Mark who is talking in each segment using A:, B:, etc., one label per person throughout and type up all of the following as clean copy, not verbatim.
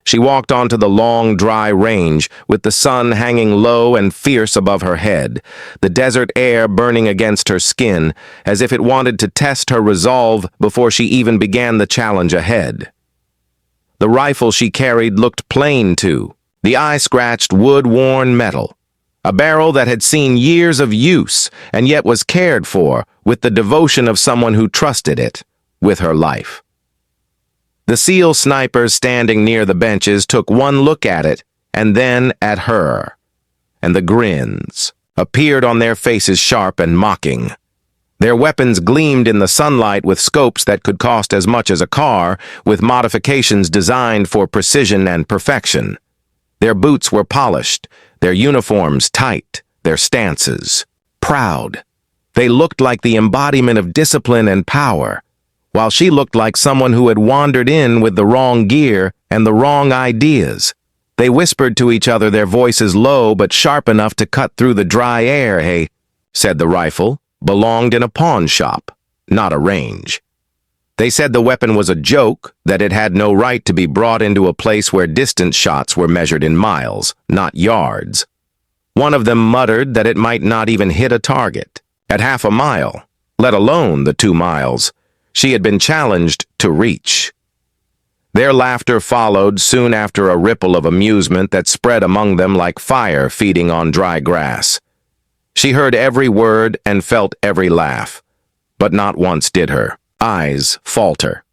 A: She walked onto the long, dry range, with the sun hanging low and fierce above her head, the desert air burning against her skin, as if it wanted to test her resolve before she even began the challenge ahead. The rifle she carried looked plain, too, the eye-scratched, wood-worn metal. A barrel that had seen years of use and yet was cared for with the devotion of someone who trusted it with her life. The SEAL snipers standing near the benches took one look at it and then at her, and the grins appeared on their faces, sharp and mocking. Their weapons gleamed in the sunlight with scopes that could cost as much as a car, with modifications designed for precision and perfection. Their boots were polished, their uniforms tight, their stances proud. They looked like the embodiment of discipline and power, while she looked like someone who had wandered in with the wrong gear and the wrong ideas. They whispered to each other, their voices low but sharp enough to cut through the dry air. "Hey," said the rifle, belonged in a pawn shop, not a range. They said the weapon was a joke, that it had no right to be brought into a place where distance shots were measured in miles, not yards. One of them muttered that it might not even hit a target at half a mile, let alone the 2 miles she had been challenged to reach. Their laughter followed soon after, a ripple of amusement that spread among them like fire feeding on dry grass. She heard every word and felt every laugh, but not once did her eyes falter.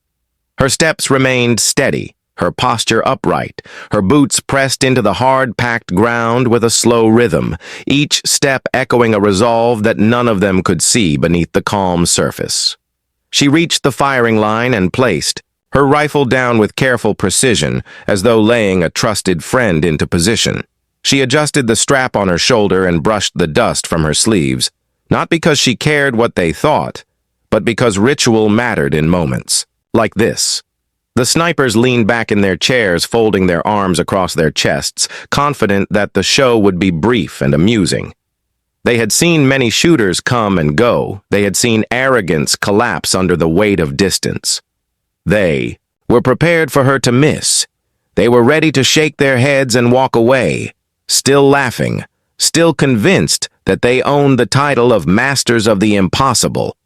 A: Her steps remained steady, her posture upright, her boots pressed into the hard-packed ground with a slow rhythm, each step echoing a resolve that none of them could see beneath the calm surface. She reached the firing line and placed her rifle down with careful precision, as though laying a trusted friend into position. She adjusted the strap on her shoulder and brushed the dust from her sleeves, not because she cared what they thought, but because ritual mattered in moments like this. The snipers leaned back in their chairs, folding their arms across their chests, confident that the show would be brief and amusing. They had seen many shooters come and go. They had seen arrogance collapse under the weight of distance. They were prepared for her to miss. They were ready to shake their heads and walk away, still laughing, still convinced that they owned the title of Masters of the Impossible.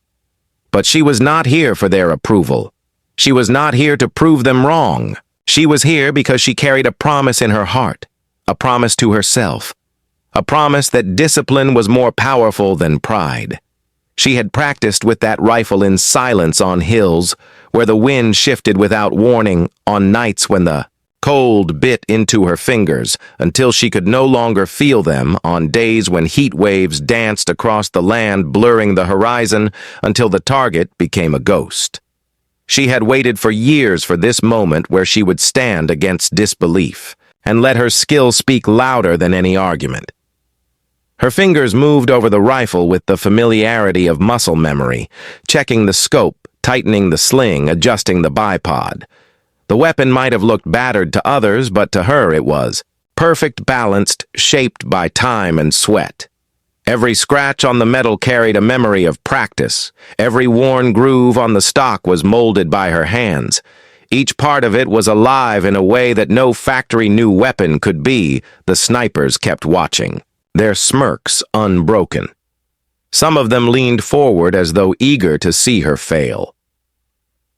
A: But she was not here for their approval. She was not here to prove them wrong. She was here because she carried a promise in her heart, a promise to herself, a promise that discipline was more powerful than pride. She had practiced with that rifle in silence on hills where the wind shifted without warning, on nights when the cold bit into her fingers until she could no longer feel them, on days when heat waves danced across the land, blurring the horizon until the target became a ghost. She had waited for years for this moment where she would stand against disbelief and let her skill speak louder than any argument. Her fingers moved over the rifle with the familiarity of muscle memory, checking the scope, tightening the sling, adjusting the bipod. The weapon might have looked battered to others, but to her it was perfect, balanced, shaped by time and sweat. Every scratch on the metal carried a memory of practice. Every worn groove on the stock was molded by her hands. Each part of it was alive in a way that no factory-new weapon could be. The snipers kept watching, their smirks unbroken. Some of them leaned forward as though eager to see her fail.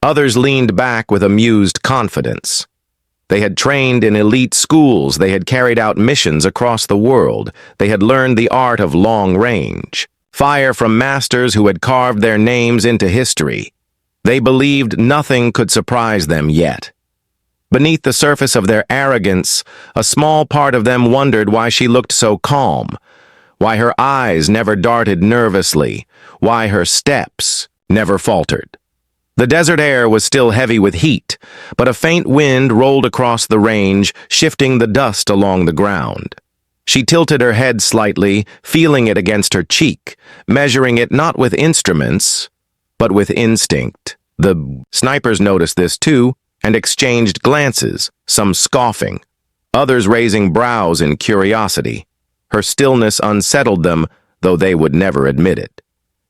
A: Others leaned back with amused confidence. They had trained in elite schools, they had carried out missions across the world, they had learned the art of long range, fire from masters who had carved their names into history. They believed nothing could surprise them yet. Beneath the surface of their arrogance, a small part of them wondered why she looked so calm, why her eyes never darted nervously, why her steps never faltered. The desert air was still heavy with heat, but a faint wind rolled across the range, shifting the dust along the ground. She tilted her head slightly, feeling it against her cheek, measuring it not with instruments, but with instinct. The snipers noticed this too, and exchanged glances, some scoffing, others raising brows in curiosity. Her stillness unsettled them, though they would never admit it.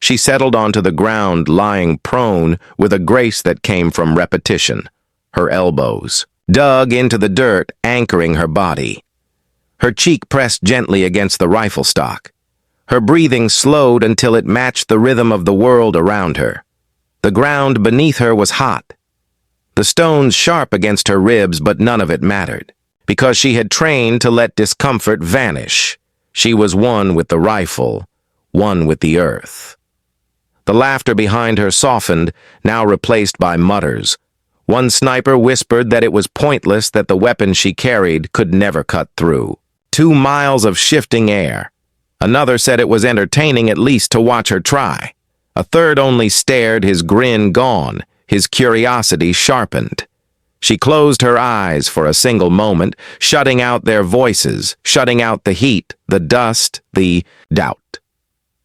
A: She settled onto the ground, lying prone with a grace that came from repetition, her elbows dug into the dirt, anchoring her body. Her cheek pressed gently against the rifle stock. Her breathing slowed until it matched the rhythm of the world around her. The ground beneath her was hot. The stones sharp against her ribs, but none of it mattered, because she had trained to let discomfort vanish. She was one with the rifle, one with the earth. The laughter behind her softened, now replaced by mutters. One sniper whispered that it was pointless, that the weapon she carried could never cut through. 2 miles of shifting air. Another said it was entertaining at least to watch her try. A third only stared, his grin gone, his curiosity sharpened. She closed her eyes for a single moment, shutting out their voices, shutting out the heat, the dust, the doubt.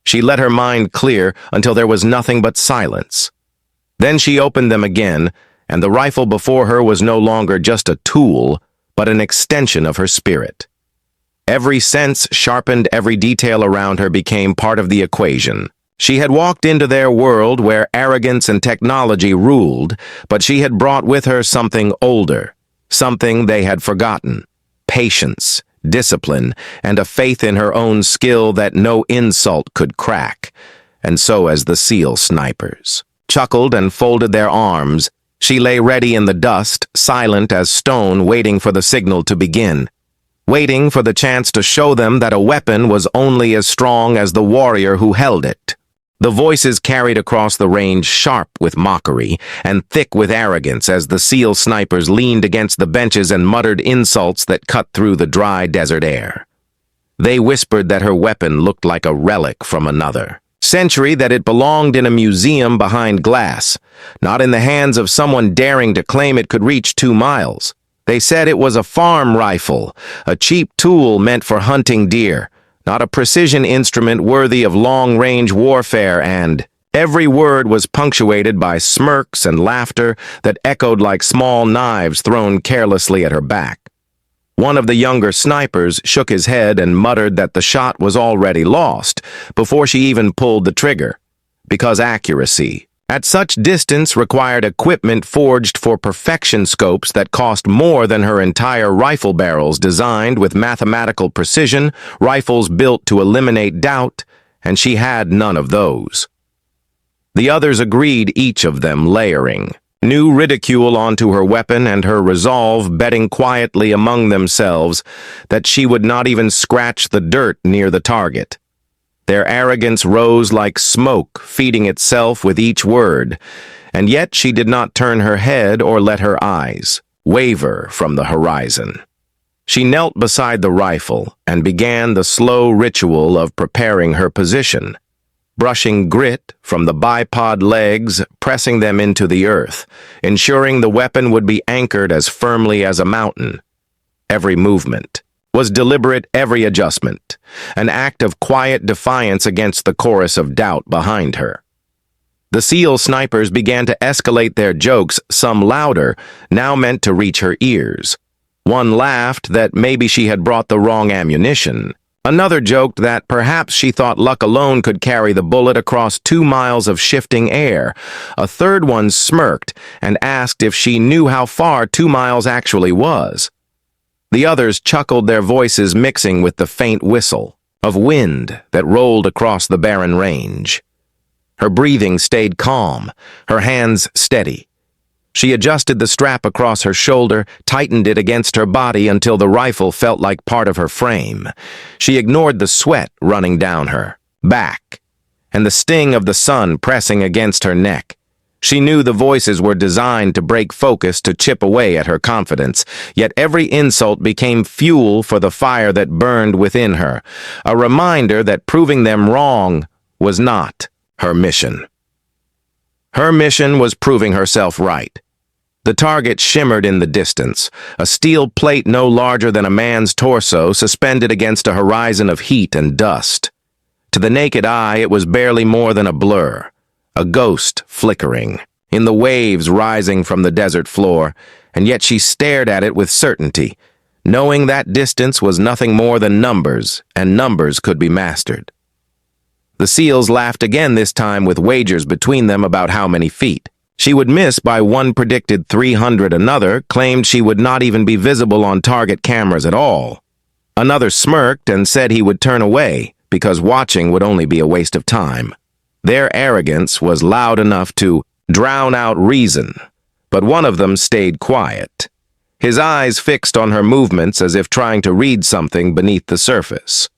A: She let her mind clear until there was nothing but silence. Then she opened them again, and the rifle before her was no longer just a tool, but an extension of her spirit. Every sense sharpened, every detail around her became part of the equation. She had walked into their world where arrogance and technology ruled, but she had brought with her something older, something they had forgotten: patience, discipline, and a faith in her own skill that no insult could crack. And so, as the SEAL snipers chuckled and folded their arms, she lay ready in the dust, silent as stone, waiting for the signal to begin. Waiting for the chance to show them that a weapon was only as strong as the warrior who held it. The voices carried across the range, sharp with mockery and thick with arrogance, as the SEAL snipers leaned against the benches and muttered insults that cut through the dry desert air. They whispered that her weapon looked like a relic from another century, that it belonged in a museum behind glass, not in the hands of someone daring to claim it could reach 2 miles. They said it was a farm rifle, a cheap tool meant for hunting deer, not a precision instrument worthy of long-range warfare, and every word was punctuated by smirks and laughter that echoed like small knives thrown carelessly at her back. One of the younger snipers shook his head and muttered that the shot was already lost before she even pulled the trigger, because accuracy at such distance required equipment forged for perfection, scopes that cost more than her entire rifle barrels, designed with mathematical precision, rifles built to eliminate doubt, and she had none of those. The others agreed, each of them layering new ridicule onto her weapon, and her resolve betting quietly among themselves that she would not even scratch the dirt near the target. Their arrogance rose like smoke, feeding itself with each word, and yet she did not turn her head or let her eyes waver from the horizon. She knelt beside the rifle and began the slow ritual of preparing her position, brushing grit from the bipod legs, pressing them into the earth, ensuring the weapon would be anchored as firmly as a mountain. Every movement was deliberate, every adjustment an act of quiet defiance against the chorus of doubt behind her. The SEAL snipers began to escalate their jokes, some louder, now meant to reach her ears. One laughed that maybe she had brought the wrong ammunition. Another joked that perhaps she thought luck alone could carry the bullet across 2 miles of shifting air. A third one smirked and asked if she knew how far 2 miles actually was. The others chuckled, their voices mixing with the faint whistle of wind that rolled across the barren range. Her breathing stayed calm, her hands steady. She adjusted the strap across her shoulder, tightened it against her body until the rifle felt like part of her frame. She ignored the sweat running down her back and the sting of the sun pressing against her neck. She knew the voices were designed to break focus, to chip away at her confidence, yet every insult became fuel for the fire that burned within her, a reminder that proving them wrong was not her mission. Her mission was proving herself right. The target shimmered in the distance, a steel plate no larger than a man's torso suspended against a horizon of heat and dust. To the naked eye, it was barely more than a blur, a ghost flickering in the waves rising from the desert floor, and yet she stared at it with certainty, knowing that distance was nothing more than numbers, and numbers could be mastered. The SEALs laughed again, this time with wagers between them about how many feet. She would miss by one predicted 300. Another claimed she would not even be visible on target cameras at all. Another smirked and said he would turn away because watching would only be a waste of time. Their arrogance was loud enough to drown out reason, but one of them stayed quiet, his eyes fixed on her movements as if trying to read something beneath the surface.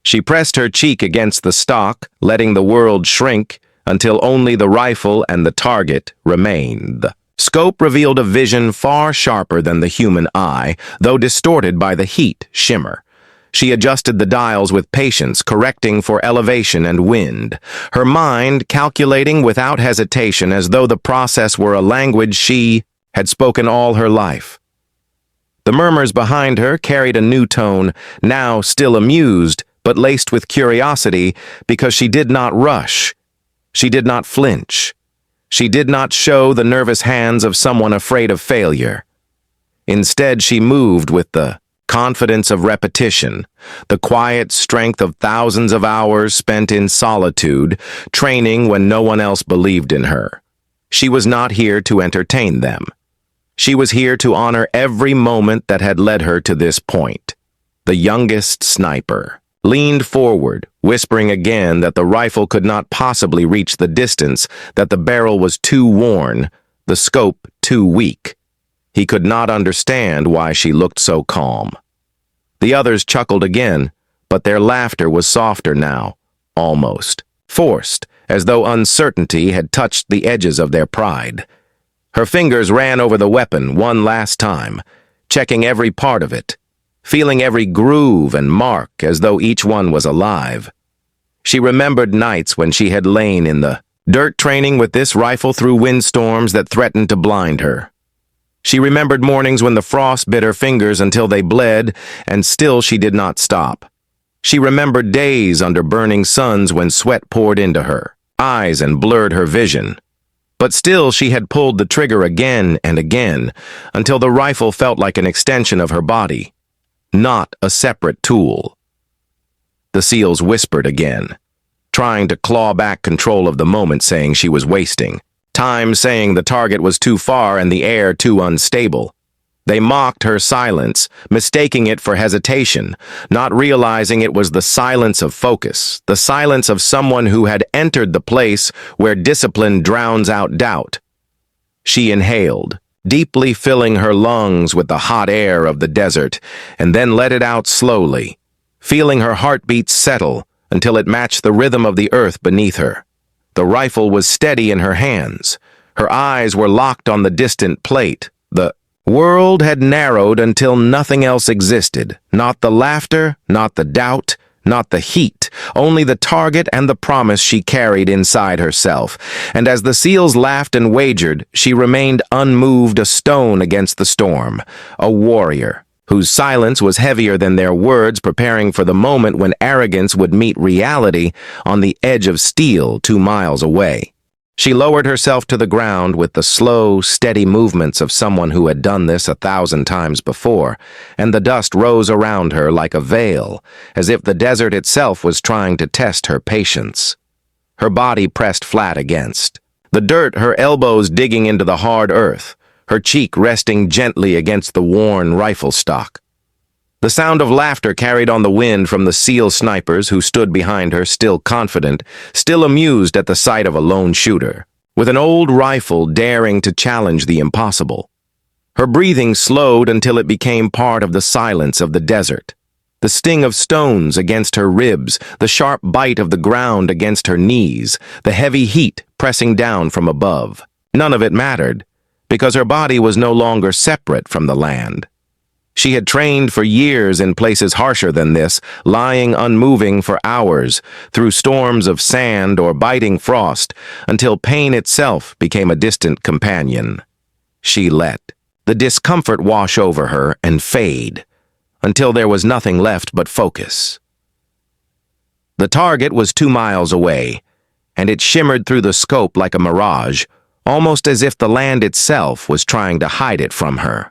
A: She pressed her cheek against the stock, letting the world shrink until only the rifle and the target remained. The scope revealed a vision far sharper than the human eye, though distorted by the heat shimmer. She adjusted the dials with patience, correcting for elevation and wind, her mind calculating without hesitation as though the process were a language she had spoken all her life. The murmurs behind her carried a new tone, now still amused, but laced with curiosity, because she did not rush. She did not flinch. She did not show the nervous hands of someone afraid of failure. Instead, she moved with the confidence of repetition, the quiet strength of thousands of hours spent in solitude, training when no one else believed in her. She was not here to entertain them. She was here to honor every moment that had led her to this point. The youngest sniper leaned forward, whispering again that the rifle could not possibly reach the distance, that the barrel was too worn, the scope too weak. He could not understand why she looked so calm. The others chuckled again, but their laughter was softer now, almost forced, as though uncertainty had touched the edges of their pride. Her fingers ran over the weapon one last time, checking every part of it, feeling every groove and mark as though each one was alive. She remembered nights when she had lain in the dirt training with this rifle through windstorms that threatened to blind her. She remembered mornings when the frost bit her fingers until they bled, and still she did not stop. She remembered days under burning suns when sweat poured into her eyes and blurred her vision. But still she had pulled the trigger again and again, until the rifle felt like an extension of her body, not a separate tool. The seals whispered again, trying to claw back control of the moment, saying she was wasting time, saying the target was too far and the air too unstable. They mocked her silence, mistaking it for hesitation, not realizing it was the silence of focus, the silence of someone who had entered the place where discipline drowns out doubt. She inhaled, deeply filling her lungs with the hot air of the desert, and then let it out slowly, feeling her heartbeat settle until it matched the rhythm of the earth beneath her. The rifle was steady in her hands. Her eyes were locked on the distant plate. The world had narrowed until nothing else existed. Not the laughter, not the doubt, not the heat, only the target and the promise she carried inside herself. And as the seals laughed and wagered, she remained unmoved, a stone against the storm, a warrior whose silence was heavier than their words, preparing for the moment when arrogance would meet reality on the edge of steel 2 miles away. She lowered herself to the ground with the slow, steady movements of someone who had done this 1,000 times before, and the dust rose around her like a veil, as if the desert itself was trying to test her patience. Her body pressed flat against the dirt, her elbows digging into the hard earth, her cheek resting gently against the worn rifle stock. The sound of laughter carried on the wind from the SEAL snipers who stood behind her, still confident, still amused at the sight of a lone shooter, with an old rifle daring to challenge the impossible. Her breathing slowed until it became part of the silence of the desert. The sting of stones against her ribs, the sharp bite of the ground against her knees, the heavy heat pressing down from above. None of it mattered, because her body was no longer separate from the land. She had trained for years in places harsher than this, lying unmoving for hours, through storms of sand or biting frost, until pain itself became a distant companion. She let the discomfort wash over her and fade, until there was nothing left but focus. The target was 2 miles away, and it shimmered through the scope like a mirage, almost as if the land itself was trying to hide it from her.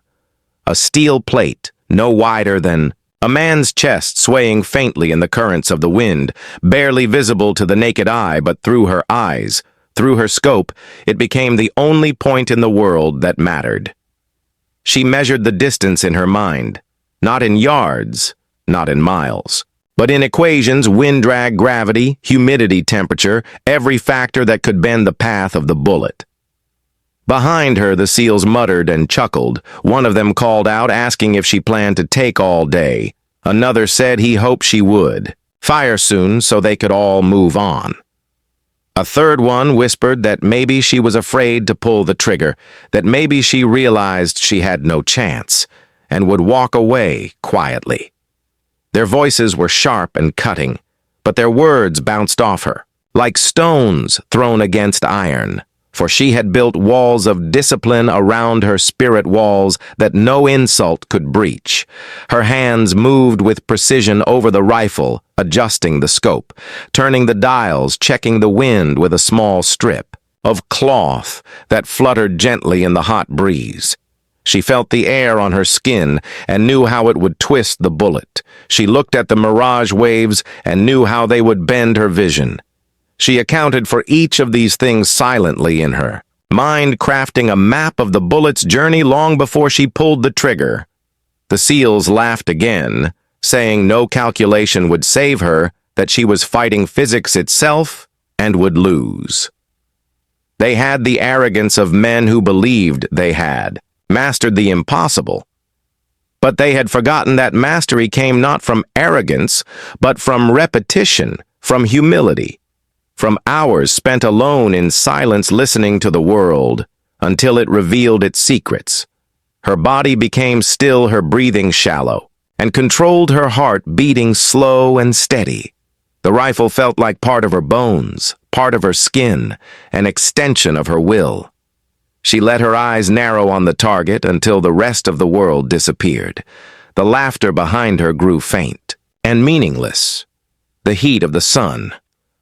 A: A steel plate, no wider than a man's chest, swaying faintly in the currents of the wind, barely visible to the naked eye but through her eyes, Through her scope, it became the only point in the world that mattered. She measured the distance in her mind, not in yards, not in miles, but in equations: wind drag, gravity, humidity, temperature, every factor that could bend the path of the bullet. Behind her, the seals muttered and chuckled. One of them called out, asking if she planned to take all day. Another said he hoped she would fire soon so they could all move on. A third one whispered that maybe she was afraid to pull the trigger, that maybe she realized she had no chance, and would walk away quietly. Their voices were sharp and cutting, but their words bounced off her, like stones thrown against iron, for she had built walls of discipline around her spirit walls that no insult could breach. Her hands moved with precision over the rifle, adjusting the scope, turning the dials, checking the wind with a small strip of cloth that fluttered gently in the hot breeze. She felt the air on her skin and knew how it would twist the bullet. She looked at the mirage waves and knew how they would bend her vision. She accounted for each of these things silently in her mind, crafting a map of the bullet's journey long before she pulled the trigger. The seals laughed again, saying no calculation would save her, that she was fighting physics itself and would lose. They had the arrogance of men who believed they had mastered the impossible. But they had forgotten that mastery came not from arrogance, but from repetition, from humility, from hours spent alone in silence listening to the world until it revealed its secrets. Her body became still, her breathing shallow, and controlled her heart beating slow and steady. The rifle felt like part of her bones, part of her skin, an extension of her will. She let her eyes narrow on the target until the rest of the world disappeared. The laughter behind her grew faint and meaningless. The heat of the sun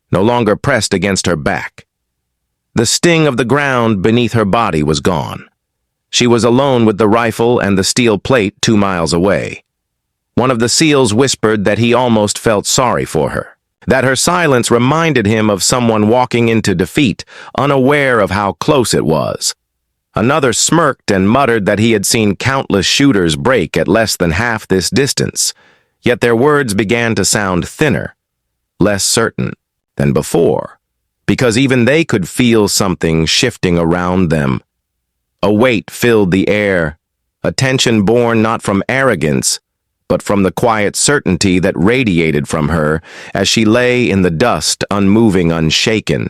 A: no longer pressed against her back. The sting of the ground beneath her body was gone. She was alone with the rifle and the steel plate 2 miles away. One of the seals whispered that he almost felt sorry for her, that her silence reminded him of someone walking into defeat, unaware of how close it was. Another smirked and muttered that he had seen countless shooters break at less than half this distance, yet their words began to sound thinner, less certain than before, because even they could feel something shifting around them. A weight filled the air, a tension born not from arrogance, but from the quiet certainty that radiated from her as she lay in the dust, unmoving, unshaken.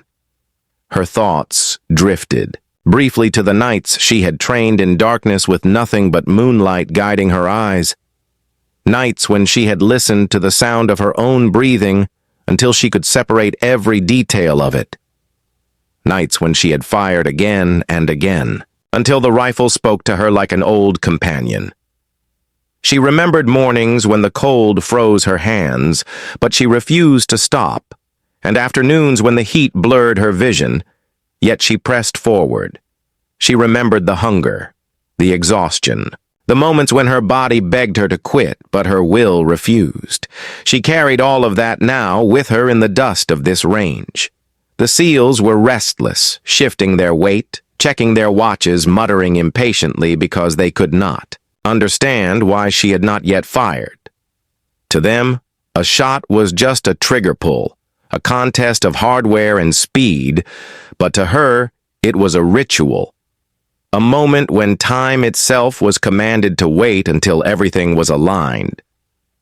A: Her thoughts drifted briefly to the nights she had trained in darkness with nothing but moonlight guiding her eyes. Nights when she had listened to the sound of her own breathing until she could separate every detail of it. Nights when she had fired again and again, until the rifle spoke to her like an old companion. She remembered mornings when the cold froze her hands, but she refused to stop, and afternoons when the heat blurred her vision, yet she pressed forward. She remembered the hunger, the exhaustion, the moments when her body begged her to quit, but her will refused. She carried all of that now with her in the dust of this range. The seals were restless, shifting their weight, checking their watches, muttering impatiently because they could not understand why she had not yet fired. To them, a shot was just a trigger pull, a contest of hardware and speed, but to her, it was a ritual. A moment when time itself was commanded to wait until everything was aligned.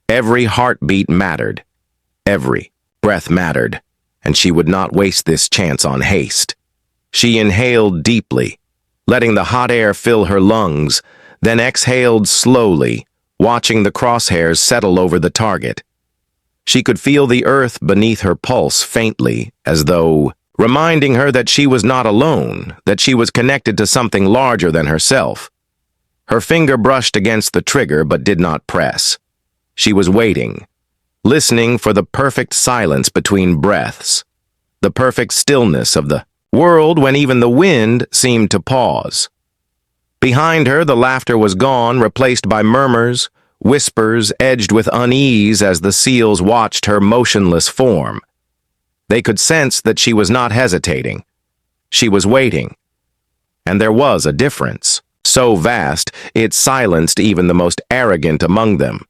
A: Every heartbeat mattered. Every breath mattered, and she would not waste this chance on haste. She inhaled deeply, letting the hot air fill her lungs, then exhaled slowly, watching the crosshairs settle over the target. She could feel the earth beneath her pulse faintly, as though reminding her that she was not alone, that she was connected to something larger than herself. Her finger brushed against the trigger but did not press. She was waiting, listening for the perfect silence between breaths, the perfect stillness of the world when even the wind seemed to pause. Behind her, the laughter was gone, replaced by murmurs, whispers edged with unease as the seals watched her motionless form. They could sense that she was not hesitating, She was waiting. And there was a difference, so vast it silenced even the most arrogant among them.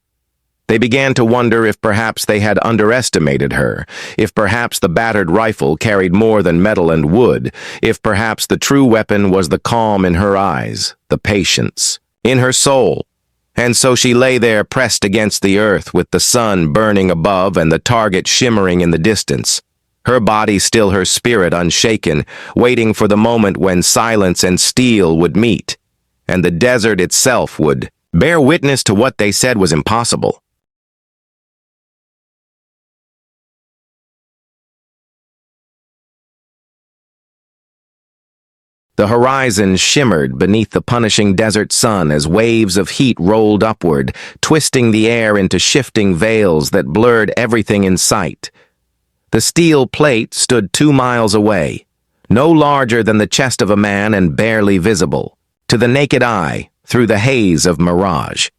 A: They began to wonder if perhaps they had underestimated her, if perhaps the battered rifle carried more than metal and wood, if perhaps the true weapon was the calm in her eyes, the patience, in her soul. And so she lay there pressed against the earth with the sun burning above and the target shimmering in the distance. Her body still, her spirit unshaken, waiting for the moment when silence and steel would meet, and the desert itself would bear witness to what they said was impossible. The horizon shimmered beneath the punishing desert sun as waves of heat rolled upward, twisting the air into shifting veils that blurred everything in sight. The steel plate stood 2 miles away, no larger than the chest of a man and barely visible, to the naked eye, through the haze of mirage.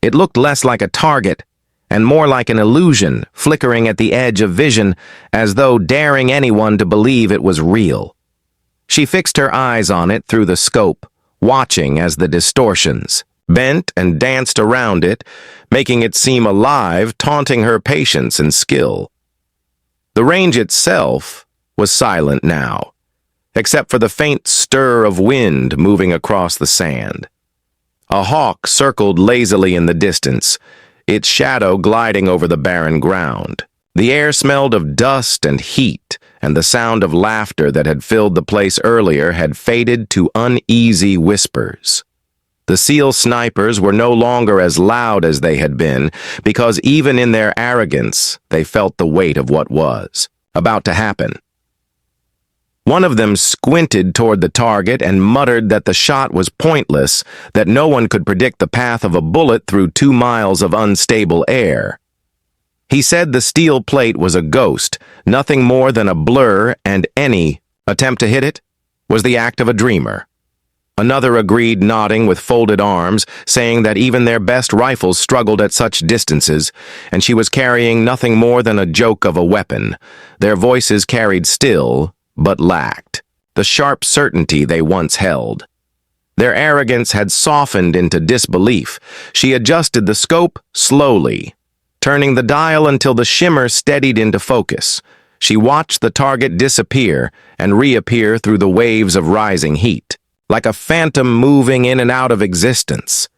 A: It looked less like a target and more like an illusion flickering at the edge of vision, as though daring anyone to believe it was real. She fixed her eyes on it through the scope, watching as the distortions bent and danced around it, making it seem alive, taunting her patience and skill. The range itself was silent now, except for the faint stir of wind moving across the sand. A hawk circled lazily in the distance, its shadow gliding over the barren ground. The air smelled of dust and heat, and the sound of laughter that had filled the place earlier had faded to uneasy whispers. The SEAL snipers were no longer as loud as they had been, because even in their arrogance, they felt the weight of what was about to happen. One of them squinted toward the target and muttered that the shot was pointless, that no one could predict the path of a bullet through 2 miles of unstable air. He said the steel plate was a ghost, nothing more than a blur, and any attempt to hit it was the act of a dreamer. Another agreed, nodding with folded arms, saying that even their best rifles struggled at such distances, and she was carrying nothing more than a joke of a weapon. Their voices carried still, but lacked the sharp certainty they once held. Their arrogance had softened into disbelief. She adjusted the scope slowly, turning the dial until the shimmer steadied into focus. She watched the target disappear and reappear through the waves of rising heat, like a phantom moving in and out of existence.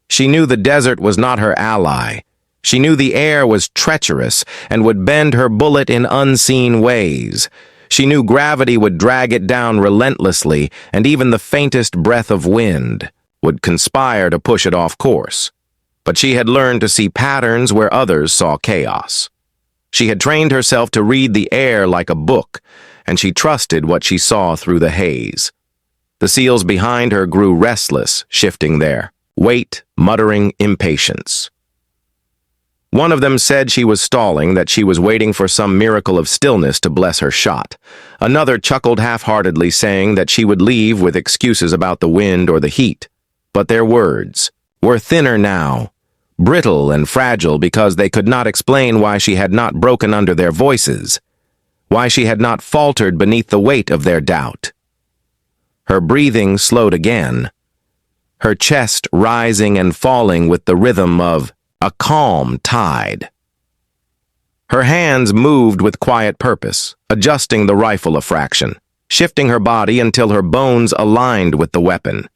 A: She knew the desert was not her ally. She knew the air was treacherous and would bend her bullet in unseen ways. She knew gravity would drag it down relentlessly, and even the faintest breath of wind would conspire to push it off course. But she had learned to see patterns where others saw chaos. She had trained herself to read the air like a book, and she trusted what she saw through the haze. The SEALs behind her grew restless, shifting their weight, muttering impatience. One of them said she was stalling, that she was waiting for some miracle of stillness to bless her shot. Another chuckled half-heartedly, saying that she would leave with excuses about the wind or the heat. But their words were thinner now, brittle and fragile, because they could not explain why she had not broken under their voices, why she had not faltered beneath the weight of their doubt. Her breathing slowed again, her chest rising and falling with the rhythm of a calm tide. Her hands moved with quiet purpose, adjusting the rifle a fraction, shifting her body until her bones aligned with the weapon.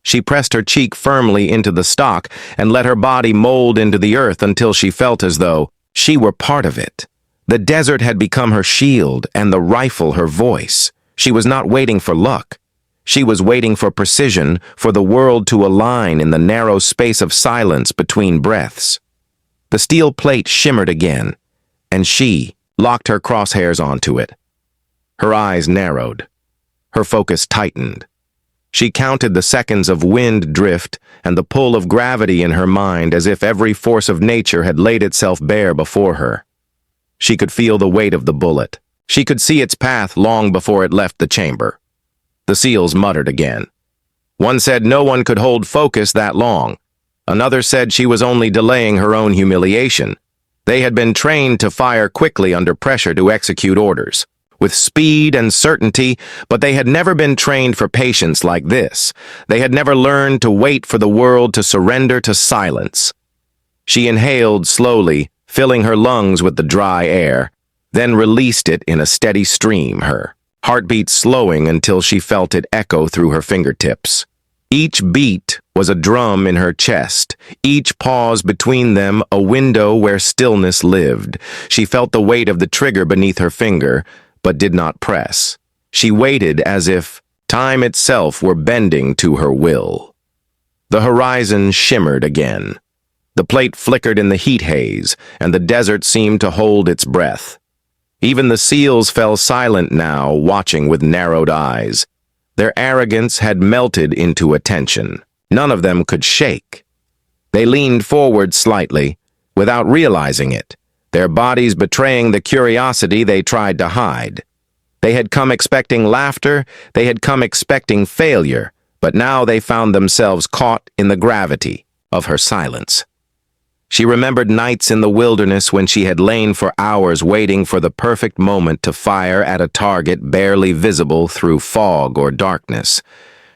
A: She pressed her cheek firmly into the stock and let her body mold into the earth until she felt as though she were part of it. The desert had become her shield and the rifle her voice. She was not waiting for luck. She was waiting for precision, for the world to align in the narrow space of silence between breaths. The steel plate shimmered again, and she locked her crosshairs onto it. Her eyes narrowed. Her focus tightened. She counted the seconds of wind drift and the pull of gravity in her mind, as if every force of nature had laid itself bare before her. She could feel the weight of the bullet. She could see its path long before it left the chamber. The SEALs muttered again. One said no one could hold focus that long. Another said she was only delaying her own humiliation. They had been trained to fire quickly under pressure to execute orders. with speed and certainty, but they had never been trained for patience like this. They had never learned to wait for the world to surrender to silence. She inhaled slowly, filling her lungs with the dry air, then released it in a steady stream, her heartbeat slowing until she felt it echo through her fingertips. Each beat was a drum in her chest, each pause between them a window where stillness lived. She felt the weight of the trigger beneath her finger, but did not press. She waited as if time itself were bending to her will. The horizon shimmered again. The plate flickered in the heat haze, and the desert seemed to hold its breath. Even the seals fell silent now, watching with narrowed eyes. Their arrogance had melted into attention. None of them could shake. They leaned forward slightly, without realizing it, their bodies betraying the curiosity they tried to hide. They had come expecting laughter, they had come expecting failure, but now they found themselves caught in the gravity of her silence. She remembered nights in the wilderness when she had lain for hours waiting for the perfect moment to fire at a target barely visible through fog or darkness.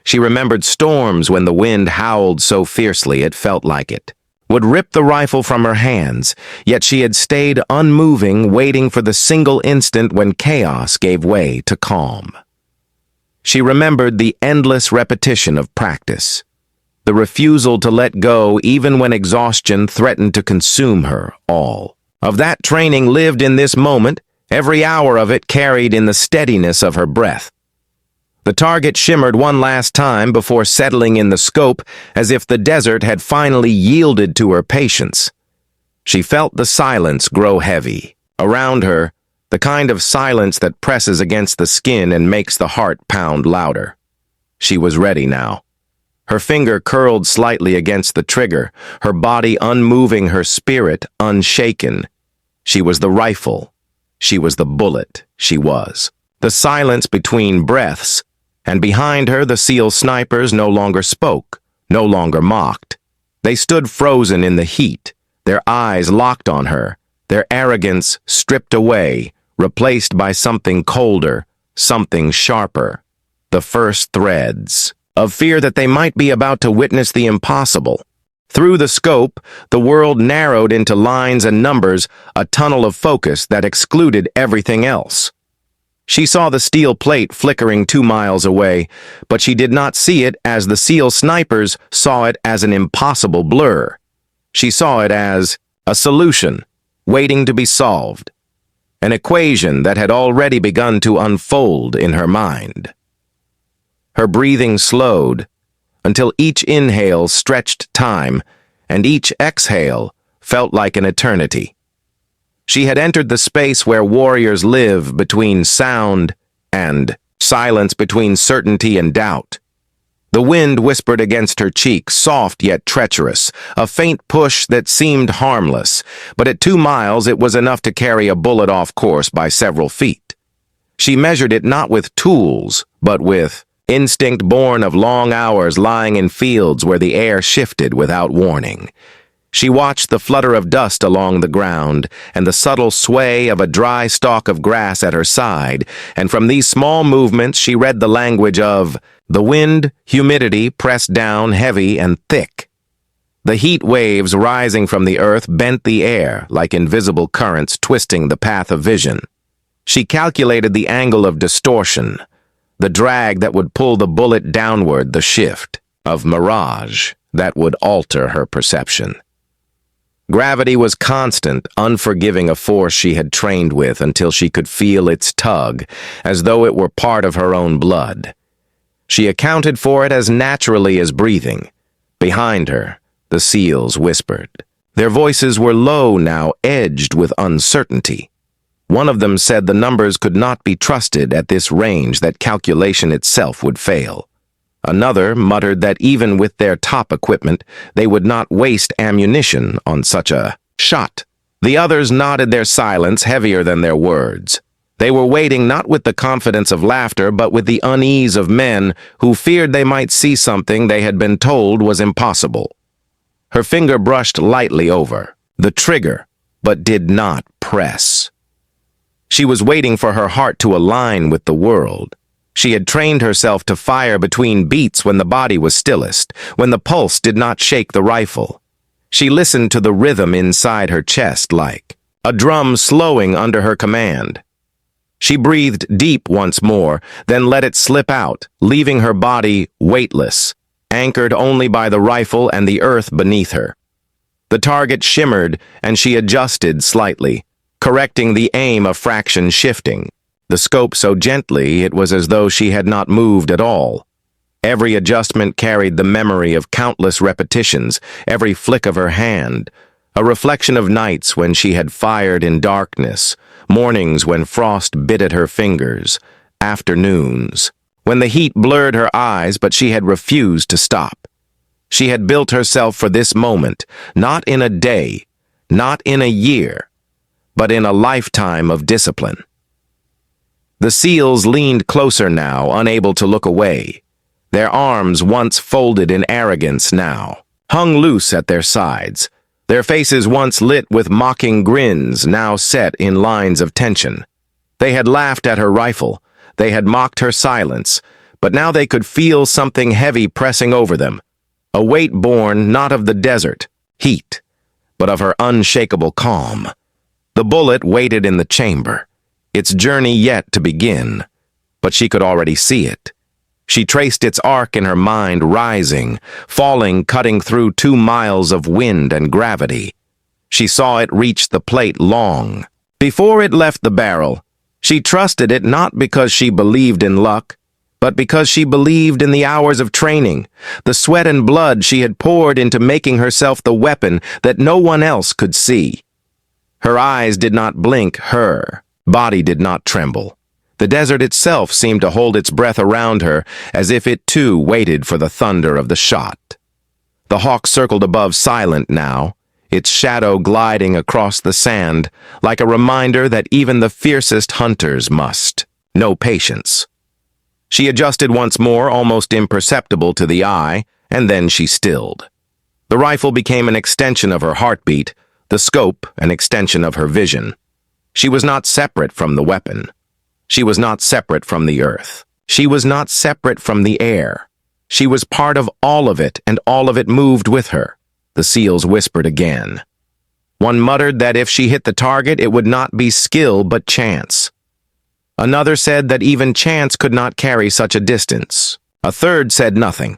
A: She remembered storms when the wind howled so fiercely it felt like it would rip the rifle from her hands, yet she had stayed unmoving, waiting for the single instant when chaos gave way to calm. She remembered the endless repetition of practice, the refusal to let go even when exhaustion threatened to consume her all. Of that training lived in this moment, every hour of it carried in the steadiness of her breath. The target shimmered one last time before settling in the scope as if the desert had finally yielded to her patience. She felt the silence grow heavy. Around her, the kind of silence that presses against the skin and makes the heart pound louder. She was ready now. Her finger curled slightly against the trigger, her body unmoving, her spirit unshaken. She was the rifle. She was the bullet. She was. The silence between breaths, and behind her the SEAL snipers no longer spoke, no longer mocked. They stood frozen in the heat, their eyes locked on her, their arrogance stripped away, replaced by something colder, something sharper. The first threads of fear that they might be about to witness the impossible. Through the scope, the world narrowed into lines and numbers, a tunnel of focus that excluded everything else. She saw the steel plate flickering 2 miles away, but she did not see it as the SEAL snipers saw it as an impossible blur. She saw it as a solution, waiting to be solved, an equation that had already begun to unfold in her mind. Her breathing slowed until each inhale stretched time and each exhale felt like an eternity. She had entered the space where warriors live, between sound and silence, between certainty and doubt. The wind whispered against her cheek, soft yet treacherous, a faint push that seemed harmless, but at 2 miles it was enough to carry a bullet off course by several feet. She measured it not with tools, but with instinct born of long hours lying in fields where the air shifted without warning. She watched the flutter of dust along the ground and the subtle sway of a dry stalk of grass at her side, and from these small movements she read the language of the wind, humidity pressed down heavy and thick. The heat waves rising from the earth bent the air like invisible currents twisting the path of vision. She calculated the angle of distortion, the drag that would pull the bullet downward, the shift of mirage that would alter her perception. Gravity was constant, unforgiving, a force she had trained with until she could feel its tug, as though it were part of her own blood. She accounted for it as naturally as breathing. Behind her, the SEALs whispered. Their voices were low now, edged with uncertainty. One of them said the numbers could not be trusted at this range, that calculation itself would fail. Another muttered that even with their top equipment, they would not waste ammunition on such a shot. The others nodded, their silence heavier than their words. They were waiting not with the confidence of laughter, but with the unease of men who feared they might see something they had been told was impossible. Her finger brushed lightly over the trigger, but did not press. She was waiting for her heart to align with the world. She had trained herself to fire between beats when the body was stillest, when the pulse did not shake the rifle. She listened to the rhythm inside her chest like a drum slowing under her command. She breathed deep once more, then let it slip out, leaving her body weightless, anchored only by the rifle and the earth beneath her. The target shimmered, and she adjusted slightly, correcting the aim a fraction shifting. The scope so gently it was as though she had not moved at all. Every adjustment carried the memory of countless repetitions, every flick of her hand, a reflection of nights when she had fired in darkness, mornings when frost bit at her fingers, afternoons, when the heat blurred her eyes but she had refused to stop. She had built herself for this moment, not in a day, not in a year, but in a lifetime of discipline. The SEALs leaned closer now, unable to look away. Their arms, once folded in arrogance now, hung loose at their sides. Their faces once lit with mocking grins, now set in lines of tension. They had laughed at her rifle. They had mocked her silence. But now they could feel something heavy pressing over them. A weight born not of the desert, heat, but of her unshakable calm. The bullet waited in the chamber, its journey yet to begin. But she could already see it. She traced its arc in her mind, rising, falling, cutting through 2 miles of wind and gravity. She saw it reach the plate long. Before it left the barrel, she trusted it not because she believed in luck, but because she believed in the hours of training, the sweat and blood she had poured into making herself the weapon that no one else could see. Her eyes did not blink, her body did not tremble. The desert itself seemed to hold its breath around her, as if it too waited for the thunder of the shot. The hawk circled above, silent now, its shadow gliding across the sand, like a reminder that even the fiercest hunters must know patience. She adjusted once more, almost imperceptible to the eye, and then she stilled. The rifle became an extension of her heartbeat, the scope an extension of her vision. She was not separate from the weapon. She was not separate from the earth. She was not separate from the air. She was part of all of it, and all of it moved with her. The SEALs whispered again. One muttered that if she hit the target, it would not be skill but chance. Another said that even chance could not carry such a distance. A third said nothing,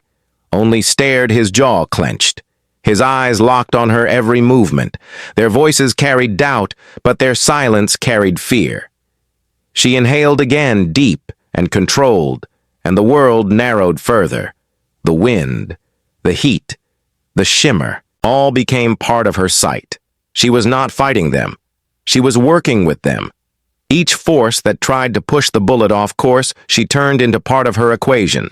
A: only stared, his jaw clenched. His eyes locked on her every movement. Their voices carried doubt, but their silence carried fear. She inhaled again, deep and controlled, and the world narrowed further. The wind, the heat, the shimmer, all became part of her sight. She was not fighting them. She was working with them. Each force that tried to push the bullet off course, she turned into part of her equation.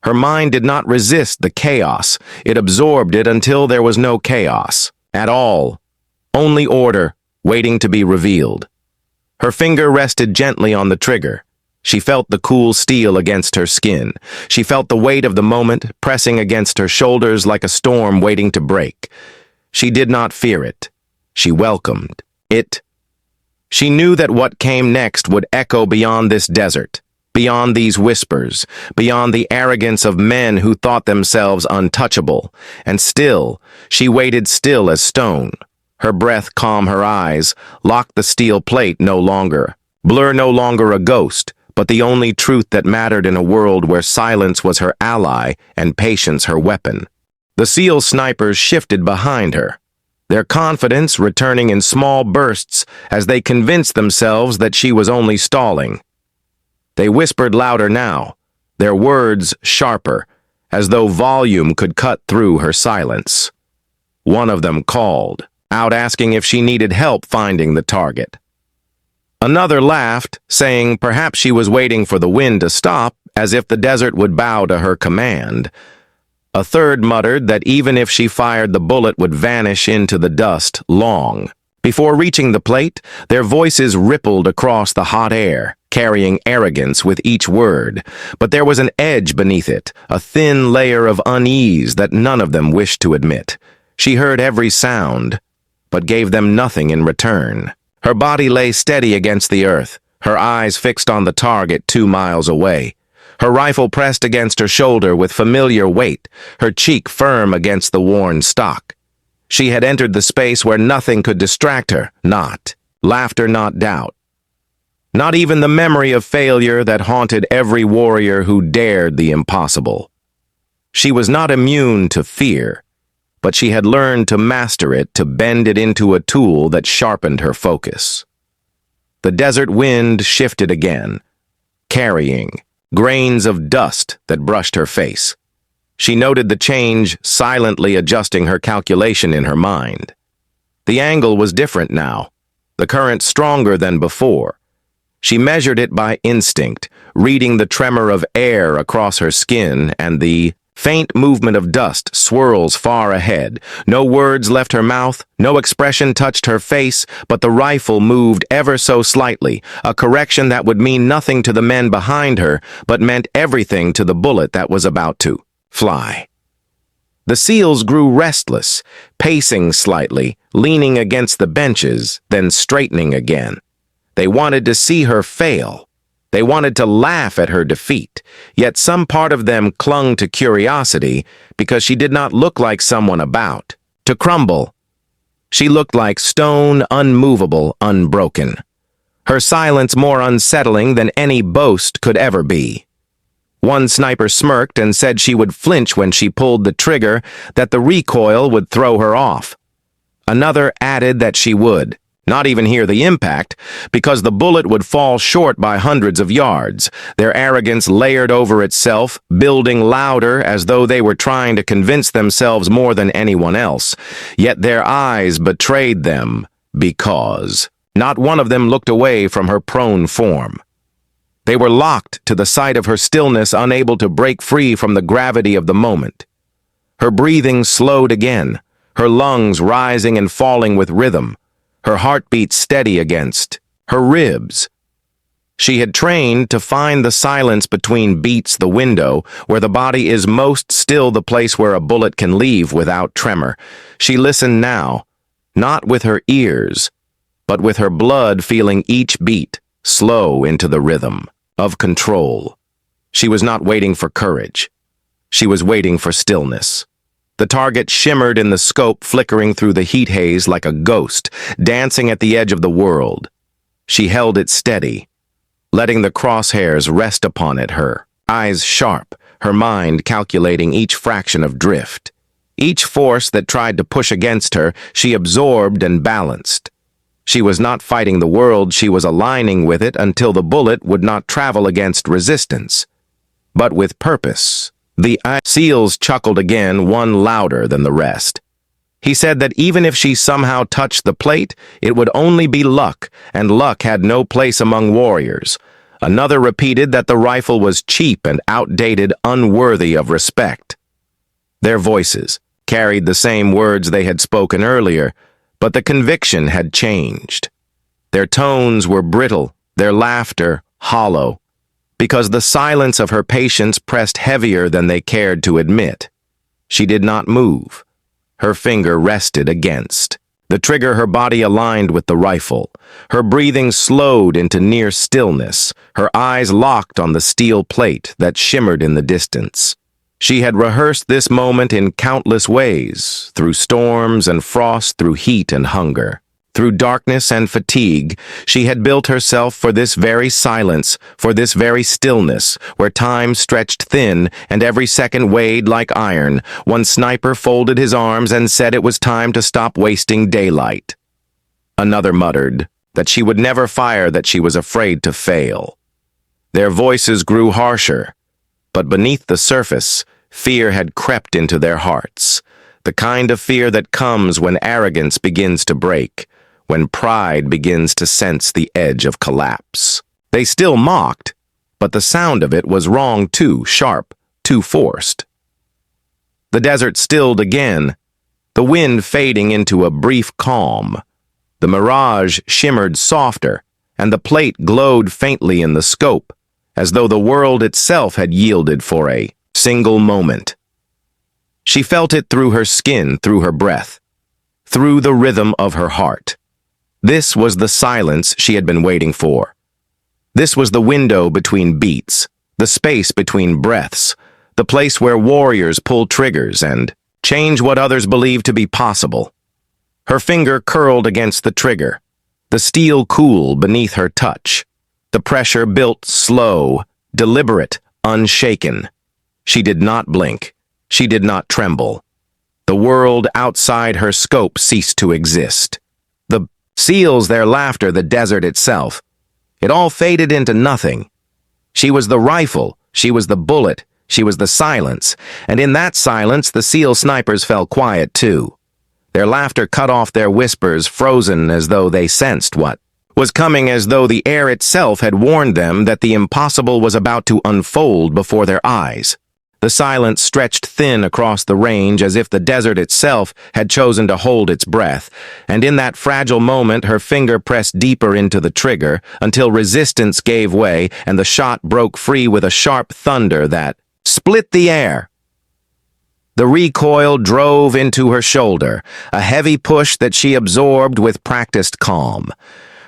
A: Her mind did not resist the chaos. It absorbed it until there was no chaos at all. Only order, waiting to be revealed. Her finger rested gently on the trigger. She felt the cool steel against her skin. She felt the weight of the moment pressing against her shoulders like a storm waiting to break. She did not fear it. She welcomed it. She knew that what came next would echo beyond this desert, beyond these whispers, beyond the arrogance of men who thought themselves untouchable. And still, she waited still as stone. Her breath calm her eyes, lock the steel plate no longer, blur no longer a ghost, but the only truth that mattered in a world where silence was her ally and patience her weapon. The SEAL snipers shifted behind her, their confidence returning in small bursts as they convinced themselves that she was only stalling. They whispered louder now, their words sharper, as though volume could cut through her silence. One of them called out, asking if she needed help finding the target. Another laughed, saying perhaps she was waiting for the wind to stop, as if the desert would bow to her command. A third muttered that even if she fired, the bullet would vanish into the dust long. Before reaching the plate, their voices rippled across the hot air, carrying arrogance with each word, but there was an edge beneath it, a thin layer of unease that none of them wished to admit. She heard every sound, but gave them nothing in return. Her body lay steady against the earth, her eyes fixed on the target 2 miles away. Her rifle pressed against her shoulder with familiar weight, her cheek firm against the worn stock. She had entered the space where nothing could distract her, not laughter, not doubt. Not even the memory of failure that haunted every warrior who dared the impossible. She was not immune to fear, but she had learned to master it, to bend it into a tool that sharpened her focus. The desert wind shifted again, carrying grains of dust that brushed her face. She noted the change, silently adjusting her calculation in her mind. The angle was different now, the current stronger than before. She measured it by instinct, reading the tremor of air across her skin and the faint movement of dust swirls far ahead. No words left her mouth, no expression touched her face, but the rifle moved ever so slightly, a correction that would mean nothing to the men behind her, but meant everything to the bullet that was about to fly. The SEALs grew restless, pacing slightly, leaning against the benches, then straightening again. They wanted to see her fail. They wanted to laugh at her defeat, yet some part of them clung to curiosity because she did not look like someone about to crumble. She looked like stone, unmovable, unbroken. Her silence more unsettling than any boast could ever be. One sniper smirked and said she would flinch when she pulled the trigger, that the recoil would throw her off. Another added that she would not even hear the impact, because the bullet would fall short by hundreds of yards, their arrogance layered over itself, building louder as though they were trying to convince themselves more than anyone else. Yet their eyes betrayed them, because not one of them looked away from her prone form. They were locked to the sight of her stillness, unable to break free from the gravity of the moment. Her breathing slowed again, her lungs rising and falling with rhythm, her heartbeat steady against her ribs. She had trained to find the silence between beats, the window, where the body is most still, the place where a bullet can leave without tremor. She listened now, not with her ears, but with her blood feeling each beat, slow into the rhythm of control. She was not waiting for courage. She was waiting for stillness. The target shimmered in the scope, flickering through the heat haze like a ghost, dancing at the edge of the world. She held it steady, letting the crosshairs rest upon it, her eyes sharp, her mind calculating each fraction of drift. Each force that tried to push against her, she absorbed and balanced. She was not fighting the world, she was aligning with it until the bullet would not travel against resistance, but with purpose. The SEALs chuckled again, one louder than the rest. He said that even if she somehow touched the plate, it would only be luck, and luck had no place among warriors. Another repeated that the rifle was cheap and outdated, unworthy of respect. Their voices carried the same words they had spoken earlier, but the conviction had changed. Their tones were brittle, their laughter hollow, because the silence of her patience pressed heavier than they cared to admit. She did not move. Her finger rested against the trigger, her body aligned with the rifle. Her breathing slowed into near stillness, her eyes locked on the steel plate that shimmered in the distance. She had rehearsed this moment in countless ways, through storms and frost, through heat and hunger. Through darkness and fatigue, she had built herself for this very silence, for this very stillness, where time stretched thin and every second weighed like iron. One sniper folded his arms and said it was time to stop wasting daylight. Another muttered that she would never fire, that she was afraid to fail. Their voices grew harsher, but beneath the surface, fear had crept into their hearts, the kind of fear that comes when arrogance begins to break, when pride begins to sense the edge of collapse. They still mocked, but the sound of it was wrong, too sharp, too forced. The desert stilled again, the wind fading into a brief calm. The mirage shimmered softer, and the plate glowed faintly in the scope, as though the world itself had yielded for a single moment. She felt it through her skin, through her breath, through the rhythm of her heart. This was the silence she had been waiting for. This was the window between beats, the space between breaths, the place where warriors pull triggers and change what others believe to be possible. Her finger curled against the trigger, the steel cool beneath her touch. The pressure built slow, deliberate, unshaken. She did not blink. She did not tremble. The world outside her scope ceased to exist. The seals, their laughter, the desert itself. It all faded into nothing. She was the rifle, she was the bullet, she was the silence, and in that silence the seal snipers fell quiet too. Their laughter cut off their whispers, frozen as though they sensed what was coming, as though the air itself had warned them that the impossible was about to unfold before their eyes. The silence stretched thin across the range as if the desert itself had chosen to hold its breath, and in that fragile moment her finger pressed deeper into the trigger until resistance gave way and the shot broke free with a sharp thunder that split the air. The recoil drove into her shoulder, a heavy push that she absorbed with practiced calm,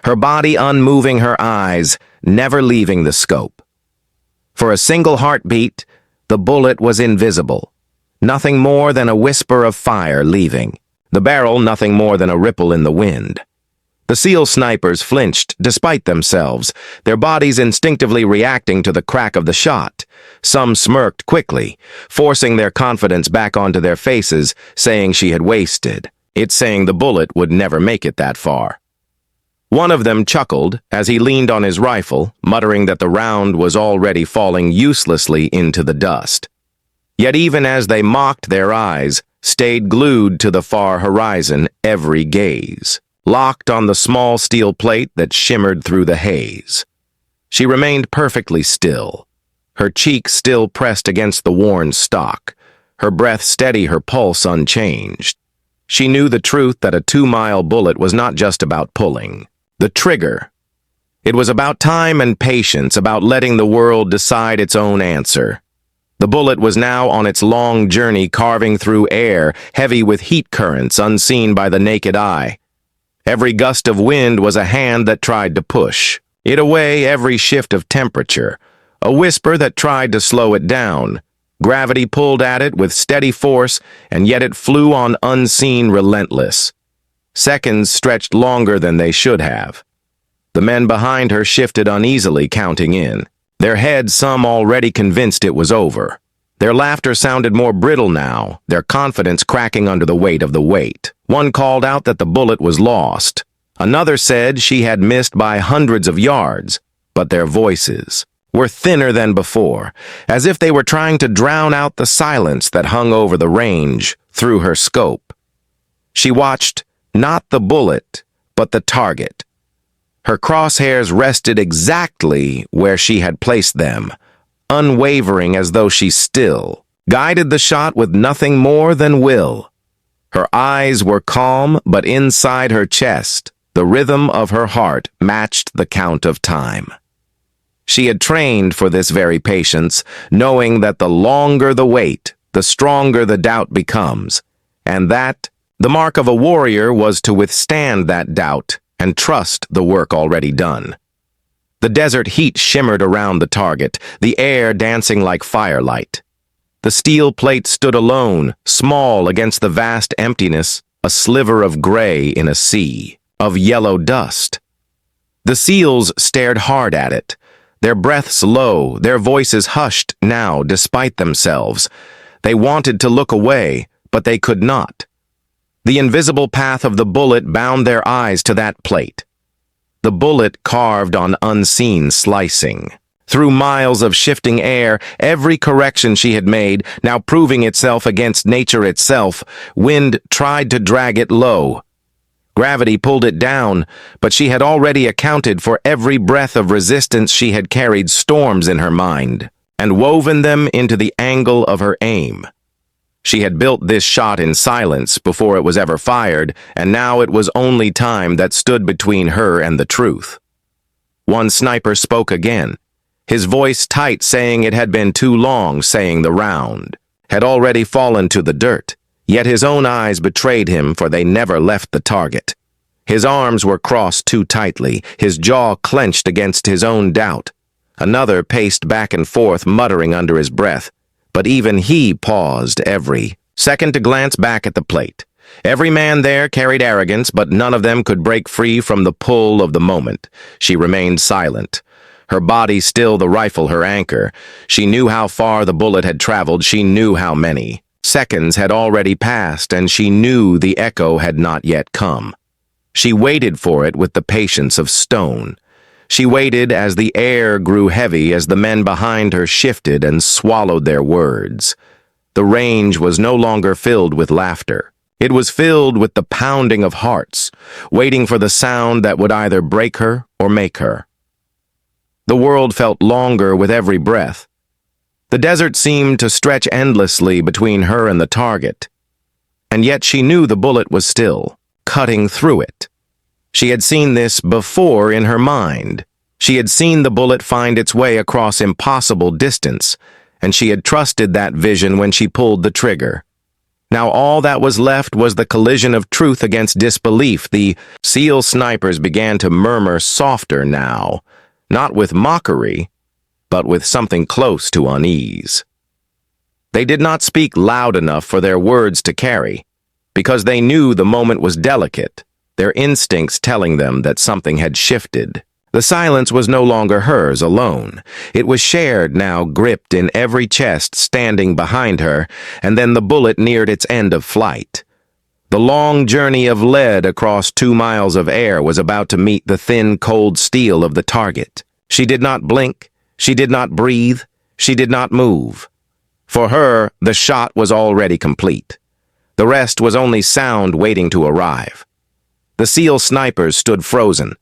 A: her body unmoving, her eyes never leaving the scope. For a single heartbeat, the bullet was invisible, nothing more than a whisper of fire leaving, the barrel nothing more than a ripple in the wind. The SEAL snipers flinched despite themselves, their bodies instinctively reacting to the crack of the shot. Some smirked quickly, forcing their confidence back onto their faces, saying she had wasted. It's saying the bullet would never make it that far. One of them chuckled as he leaned on his rifle, muttering that the round was already falling uselessly into the dust. Yet even as they mocked, their eyes stayed glued to the far horizon, every gaze locked on the small steel plate that shimmered through the haze. She remained perfectly still, her cheek still pressed against the worn stock, her breath steady, her pulse unchanged. She knew the truth that a 2-mile bullet was not just about pulling the trigger. It was about time and patience, about letting the world decide its own answer. The bullet was now on its long journey, carving through air, heavy with heat currents unseen by the naked eye. Every gust of wind was a hand that tried to push it away, every shift of temperature, a whisper that tried to slow it down. Gravity pulled at it with steady force, and yet it flew on unseen, relentless. Seconds stretched longer than they should have. The men behind her shifted uneasily, counting in, their heads some already convinced it was over. Their laughter sounded more brittle now, their confidence cracking under the weight of the weight. One called out that the bullet was lost. Another said she had missed by hundreds of yards, but their voices were thinner than before, as if they were trying to drown out the silence that hung over the range through her scope. She watched not the bullet, but the target. Her crosshairs rested exactly where she had placed them, unwavering as though she still guided the shot with nothing more than will. Her eyes were calm, but inside her chest, the rhythm of her heart matched the count of time. She had trained for this very patience, knowing that the longer the wait, the stronger the doubt becomes, and that the mark of a warrior was to withstand that doubt and trust the work already done. The desert heat shimmered around the target, the air dancing like firelight. The steel plate stood alone, small against the vast emptiness, a sliver of gray in a sea of yellow dust. The SEALs stared hard at it, their breaths low, their voices hushed now despite themselves. They wanted to look away, but they could not. The invisible path of the bullet bound their eyes to that plate. The bullet carved on unseen slicing. Through miles of shifting air, every correction she had made, now proving itself against nature itself, wind tried to drag it low. Gravity pulled it down, but she had already accounted for every breath of resistance. She had carried storms in her mind and woven them into the angle of her aim. She had built this shot in silence before it was ever fired, and now it was only time that stood between her and the truth. One sniper spoke again, his voice tight, saying it had been too long, saying the round had already fallen to the dirt, yet his own eyes betrayed him, for they never left the target. His arms were crossed too tightly, his jaw clenched against his own doubt. Another paced back and forth, muttering under his breath. But even he paused every second to glance back at the plate. Every man there carried arrogance, but none of them could break free from the pull of the moment. She remained silent. Her body still the rifle, her anchor. She knew how far the bullet had traveled. She knew how many. Seconds had already passed, and she knew the echo had not yet come. She waited for it with the patience of stone. She waited as the air grew heavy, as the men behind her shifted and swallowed their words. The range was no longer filled with laughter. It was filled with the pounding of hearts, waiting for the sound that would either break her or make her. The world felt longer with every breath. The desert seemed to stretch endlessly between her and the target. And yet she knew the bullet was still, cutting through it. She had seen this before in her mind. She had seen the bullet find its way across impossible distance, and she had trusted that vision when she pulled the trigger. Now all that was left was the collision of truth against disbelief. The SEAL snipers began to murmur softer now, not with mockery, but with something close to unease. They did not speak loud enough for their words to carry, because they knew the moment was delicate, their instincts telling them that something had shifted. The silence was no longer hers alone. It was shared now, gripped in every chest standing behind her, and then the bullet neared its end of flight. The long journey of lead across 2 miles of air was about to meet the thin, cold steel of the target. She did not blink, she did not breathe, she did not move. For her, the shot was already complete. The rest was only sound waiting to arrive. The SEAL snipers stood frozen,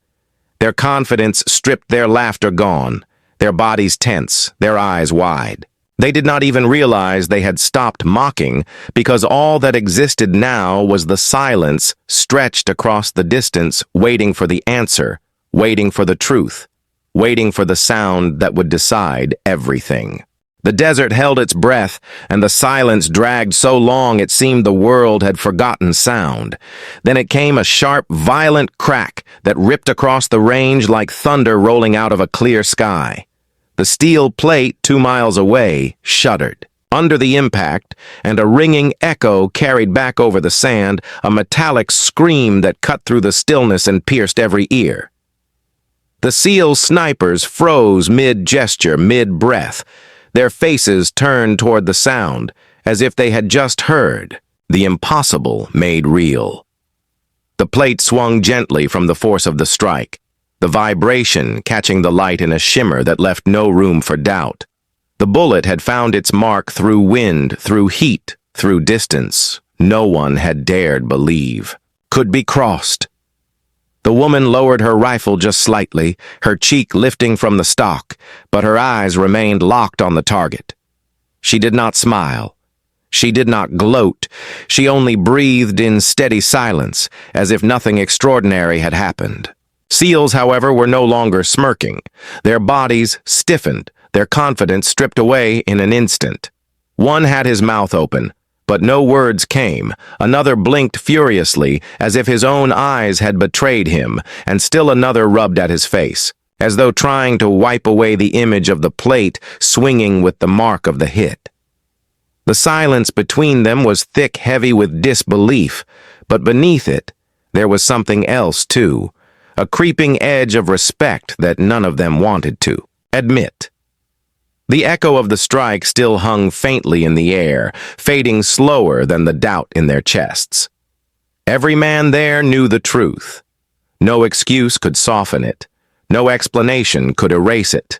A: their confidence stripped, their laughter gone, their bodies tense, their eyes wide. They did not even realize they had stopped mocking, because all that existed now was the silence stretched across the distance, waiting for the answer, waiting for the truth, waiting for the sound that would decide everything. The desert held its breath, and the silence dragged so long it seemed the world had forgotten sound. Then it came a sharp, violent crack that ripped across the range like thunder rolling out of a clear sky. The steel plate 2 miles away shuddered. Under the impact, and a ringing echo carried back over the sand, a metallic scream that cut through the stillness and pierced every ear. The SEAL snipers froze mid-gesture, mid-breath, their faces turned toward the sound, as if they had just heard the impossible made real. The plate swung gently from the force of the strike, the vibration catching the light in a shimmer that left no room for doubt. The bullet had found its mark through wind, through heat, through distance. No one had dared believe could be crossed. The woman lowered her rifle just slightly, her cheek lifting from the stock, but her eyes remained locked on the target. She did not smile. She did not gloat. She only breathed in steady silence, as if nothing extraordinary had happened. SEALs, however, were no longer smirking. Their bodies stiffened, their confidence stripped away in an instant. One had his mouth open, but no words came. Another blinked furiously, as if his own eyes had betrayed him, and still another rubbed at his face, as though trying to wipe away the image of the plate swinging with the mark of the hit. The silence between them was thick, heavy with disbelief, but beneath it, there was something else too, a creeping edge of respect that none of them wanted to admit. The echo of the strike still hung faintly in the air, fading slower than the doubt in their chests. Every man there knew the truth. No excuse could soften it. No explanation could erase it.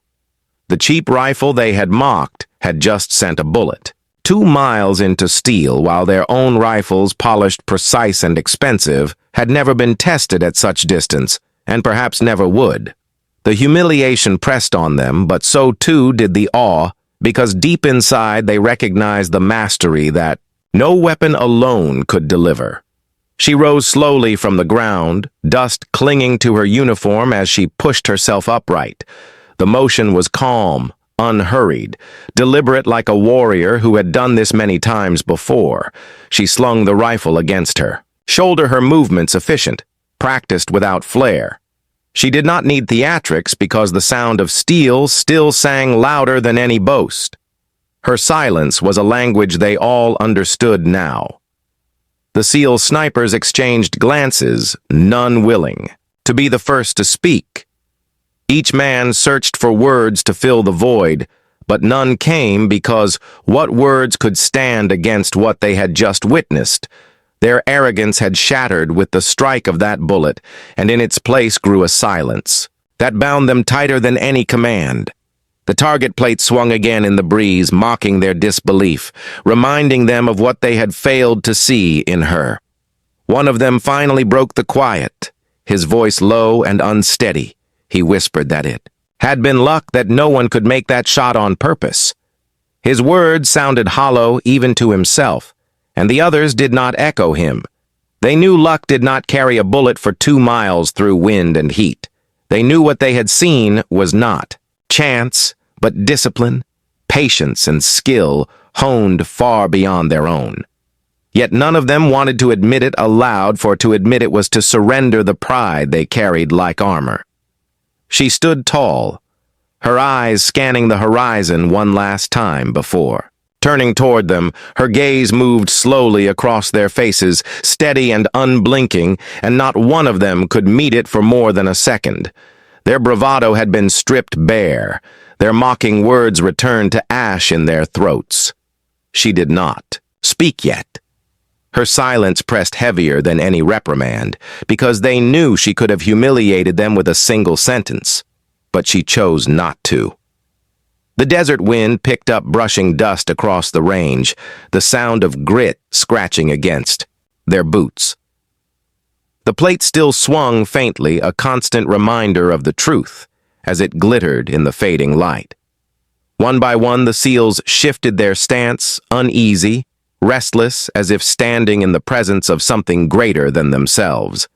A: The cheap rifle they had mocked had just sent a bullet 2 miles into steel, while their own rifles, polished, precise, and expensive, had never been tested at such distance, and perhaps never would. The humiliation pressed on them, but so too did the awe, because deep inside they recognized the mastery that no weapon alone could deliver. She rose slowly from the ground, dust clinging to her uniform as she pushed herself upright. The motion was calm, unhurried, deliberate like a warrior who had done this many times before. She slung the rifle against her, shoulder her movements efficient, practiced without flair. She did not need theatrics because the sound of steel still sang louder than any boast. Her silence was a language they all understood now. The SEAL snipers exchanged glances, none willing to be the first to speak. Each man searched for words to fill the void, but none came because what words could stand against what they had just witnessed? Their arrogance had shattered with the strike of that bullet, and in its place grew a silence that bound them tighter than any command. The target plate swung again in the breeze, mocking their disbelief, reminding them of what they had failed to see in her. One of them finally broke the quiet, his voice low and unsteady. He whispered that it had been luck that no one could make that shot on purpose. His words sounded hollow even to himself, and the others did not echo him. They knew luck did not carry a bullet for 2 miles through wind and heat. They knew what they had seen was not chance, but discipline, patience, and skill honed far beyond their own. Yet none of them wanted to admit it aloud, for to admit it was to surrender the pride they carried like armor. She stood tall, her eyes scanning the horizon one last time before. Turning toward them, her gaze moved slowly across their faces, steady and unblinking, and not one of them could meet it for more than a second. Their bravado had been stripped bare. Their mocking words returned to ash in their throats. She did not speak yet. Her silence pressed heavier than any reprimand, because they knew she could have humiliated them with a single sentence. But she chose not to. The desert wind picked up brushing dust across the range, the sound of grit scratching against their boots. The plate still swung faintly, a constant reminder of the truth, as it glittered in the fading light. One by one, the SEALs shifted their stance, uneasy, restless, as if standing in the presence of something greater than themselves.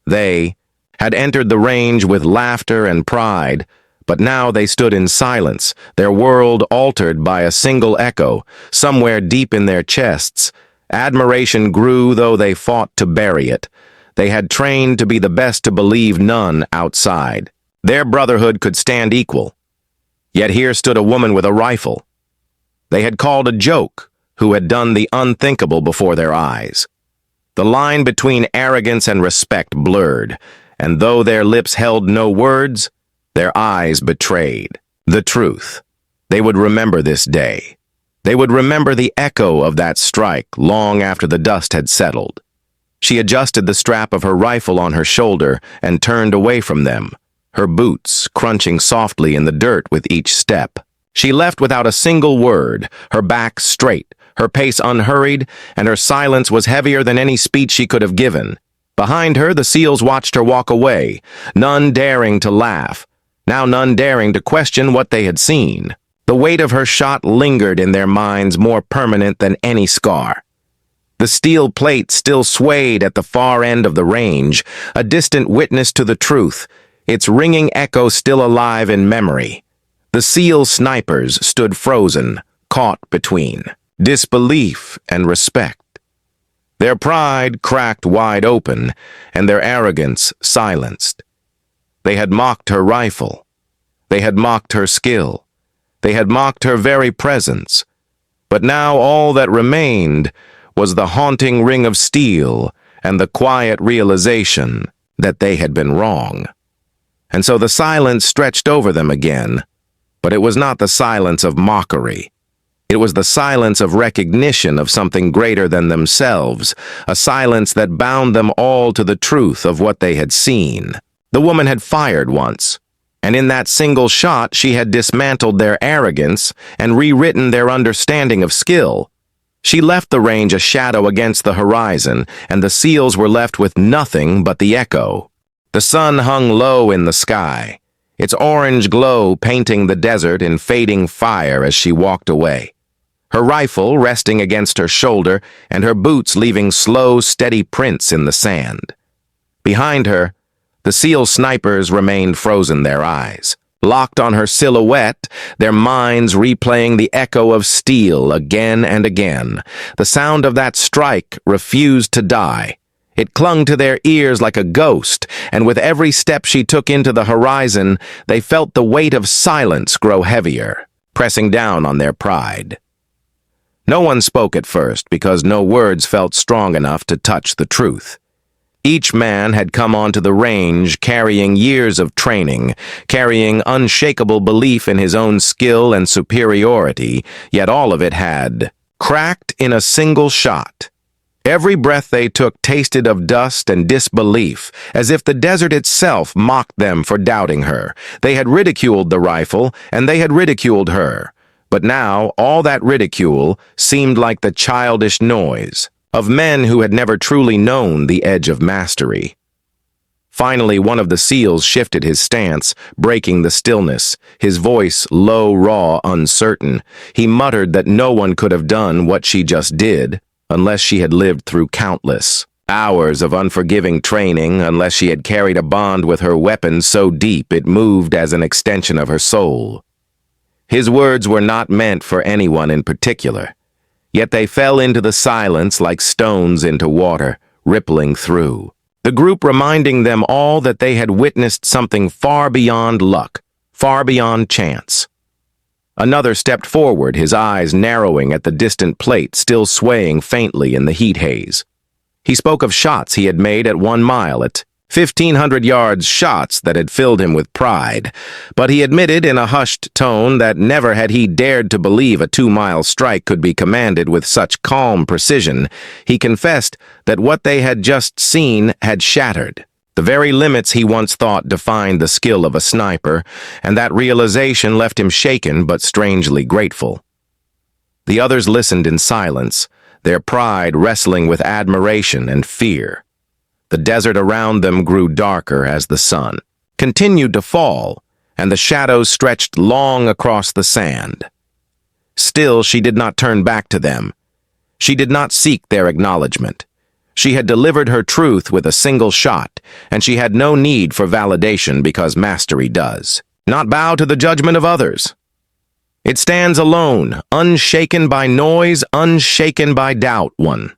A: They had entered the range with laughter and pride, but now they stood in silence, their world altered by a single echo, somewhere deep in their chests. Admiration grew, though they fought to bury it. They had trained to be the best to believe none outside. Their brotherhood could stand equal. Yet here stood a woman with a rifle. They had called a joke, who had done the unthinkable before their eyes. The line between arrogance and respect blurred, and though their lips held no words, their eyes betrayed the truth. They would remember this day. They would remember the echo of that strike long after the dust had settled. She adjusted the strap of her rifle on her shoulder and turned away from them, her boots crunching softly in the dirt with each step. She left without a single word, her back straight, her pace unhurried, and her silence was heavier than any speech she could have given. Behind her, the SEALs watched her walk away, none daring to laugh, now none daring to question what they had seen. The weight of her shot lingered in their minds, more permanent than any scar. The steel plate still swayed at the far end of the range, a distant witness to the truth, its ringing echo still alive in memory. The SEAL snipers stood frozen, caught between disbelief and respect. Their pride cracked wide open, and their arrogance silenced. They had mocked her rifle. They had mocked her skill. They had mocked her very presence. But now all that remained was the haunting ring of steel and the quiet realization that they had been wrong. And so the silence stretched over them again, but it was not the silence of mockery. It was the silence of recognition of something greater than themselves, a silence that bound them all to the truth of what they had seen. The woman had fired once, and in that single shot she had dismantled their arrogance and rewritten their understanding of skill. She left the range a shadow against the horizon, and the SEALs were left with nothing but the echo. The sun hung low in the sky, its orange glow painting the desert in fading fire as she walked away, her rifle resting against her shoulder and her boots leaving slow, steady prints in the sand. Behind her, the SEAL snipers remained frozen, their eyes locked on her silhouette, their minds replaying the echo of steel again and again. The sound of that strike refused to die. It clung to their ears like a ghost, and with every step she took into the horizon, they felt the weight of silence grow heavier, pressing down on their pride. No one spoke at first because no words felt strong enough to touch the truth. Each man had come onto the range carrying years of training, carrying unshakable belief in his own skill and superiority, yet all of it had cracked in a single shot. Every breath they took tasted of dust and disbelief, as if the desert itself mocked them for doubting her. They had ridiculed the rifle, and they had ridiculed her. But now all that ridicule seemed like the childish noise of men who had never truly known the edge of mastery. Finally, one of the SEALs shifted his stance, breaking the stillness, his voice low, raw, uncertain. He muttered that no one could have done what she just did, unless she had lived through countless hours of unforgiving training, unless she had carried a bond with her weapon so deep it moved as an extension of her soul. His words were not meant for anyone in particular, yet they fell into the silence like stones into water, rippling through. The group reminding them all that they had witnessed something far beyond luck, far beyond chance. Another stepped forward, his eyes narrowing at the distant plate still swaying faintly in the heat haze. He spoke of shots he had made at 1 mile, at 1,500 yards, shots that had filled him with pride, but he admitted in a hushed tone that never had he dared to believe a 2-mile strike could be commanded with such calm precision. He confessed that what they had just seen had shattered the very limits he once thought defined the skill of a sniper, and that realization left him shaken but strangely grateful. The others listened in silence, their pride wrestling with admiration and fear. The desert around them grew darker as the sun continued to fall, and the shadows stretched long across the sand. Still, she did not turn back to them. She did not seek their acknowledgement. She had delivered her truth with a single shot, and she had no need for validation because mastery does not bow to the judgment of others. It stands alone, unshaken by noise, unshaken by doubt. One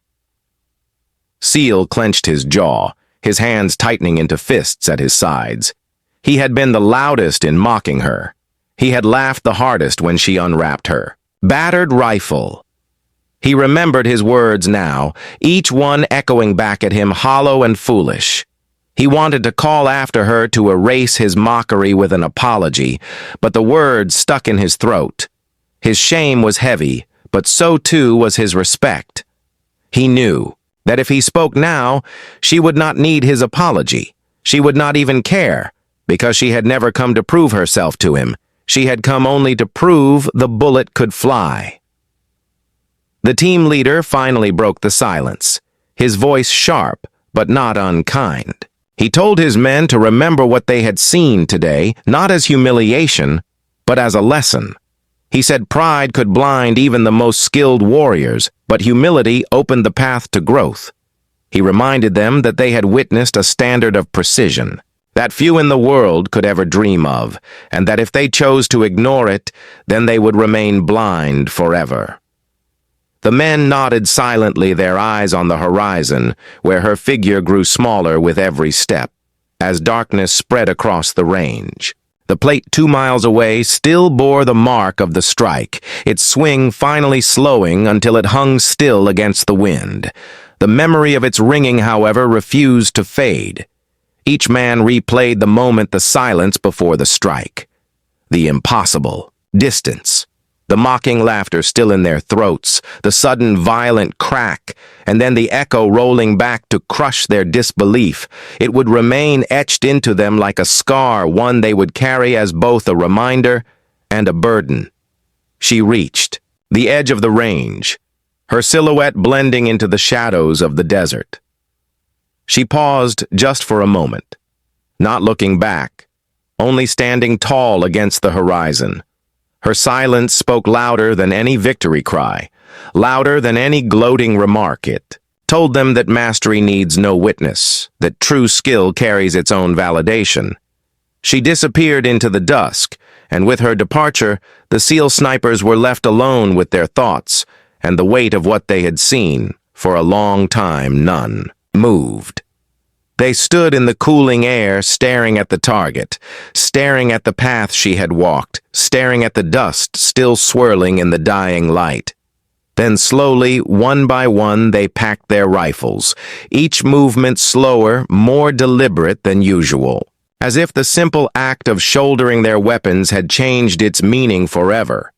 A: SEAL clenched his jaw, his hands tightening into fists at his sides. He had been the loudest in mocking her. He had laughed the hardest when she unwrapped her battered rifle. He remembered his words now, each one echoing back at him hollow and foolish. He wanted to call after her to erase his mockery with an apology, but the words stuck in his throat. His shame was heavy, but so too was his respect. He knew that if he spoke now, she would not need his apology. She would not even care, because she had never come to prove herself to him. She had come only to prove the bullet could fly. The team leader finally broke the silence, his voice sharp but not unkind. He told his men to remember what they had seen today, not as humiliation, but as a lesson. He said pride could blind even the most skilled warriors, but humility opened the path to growth. He reminded them that they had witnessed a standard of precision that few in the world could ever dream of, and that if they chose to ignore it, then they would remain blind forever. The men nodded silently, their eyes on the horizon, where her figure grew smaller with every step, as darkness spread across the range. The plate 2 miles away still bore the mark of the strike, its swing finally slowing until it hung still against the wind. The memory of its ringing, however, refused to fade. Each man replayed the moment, the silence before the strike. The impossible, distance, the mocking laughter still in their throats, the sudden violent crack, and then the echo rolling back to crush their disbelief. It would remain etched into them like a scar, one they would carry as both a reminder and a burden. She reached the edge of the range, her silhouette blending into the shadows of the desert. She paused just for a moment, not looking back, only standing tall against the horizon. Her silence spoke louder than any victory cry, louder than any gloating remark. It told them that mastery needs no witness, that true skill carries its own validation. She disappeared into the dusk, and with her departure, the SEAL snipers were left alone with their thoughts and the weight of what they had seen. For a long time, none moved. They stood in the cooling air, staring at the target, staring at the path she had walked, staring at the dust still swirling in the dying light. Then slowly, one by one, they packed their rifles, each movement slower, more deliberate than usual, as if the simple act of shouldering their weapons had changed its meaning forever.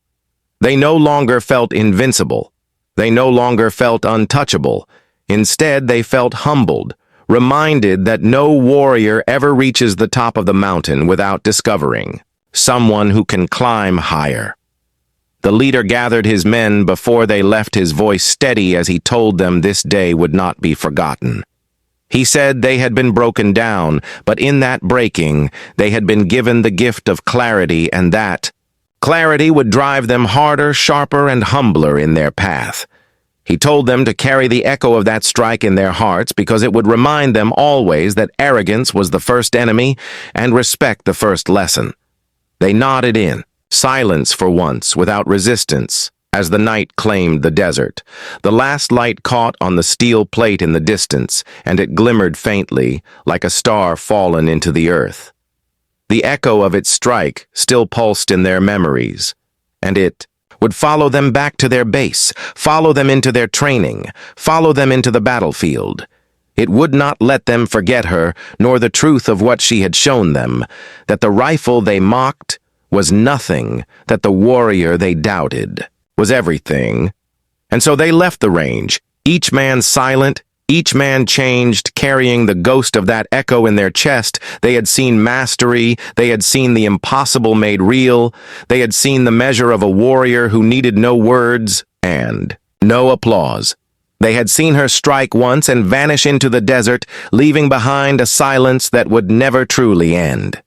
A: They no longer felt invincible. They no longer felt untouchable. Instead, they felt humbled, reminded that no warrior ever reaches the top of the mountain without discovering someone who can climb higher. The leader gathered his men before they left, his voice steady as he told them this day would not be forgotten. He said they had been broken down, but in that breaking, they had been given the gift of clarity, and that clarity would drive them harder, sharper, and humbler in their path. He told them to carry the echo of that strike in their hearts because it would remind them always that arrogance was the first enemy and respect the first lesson. They nodded in silence for once, without resistance, as the night claimed the desert. The last light caught on the steel plate in the distance, and it glimmered faintly, like a star fallen into the earth. The echo of its strike still pulsed in their memories, and it would follow them back to their base, follow them into their training, follow them into the battlefield. It would not let them forget her, nor the truth of what she had shown them, that the rifle they mocked was nothing, that the warrior they doubted was everything. And so they left the range, each man silent, each man changed, carrying the ghost of that echo in their chest. They had seen mastery, they had seen the impossible made real, they had seen the measure of a warrior who needed no words and no applause. They had seen her strike once and vanish into the desert, leaving behind a silence that would never truly end.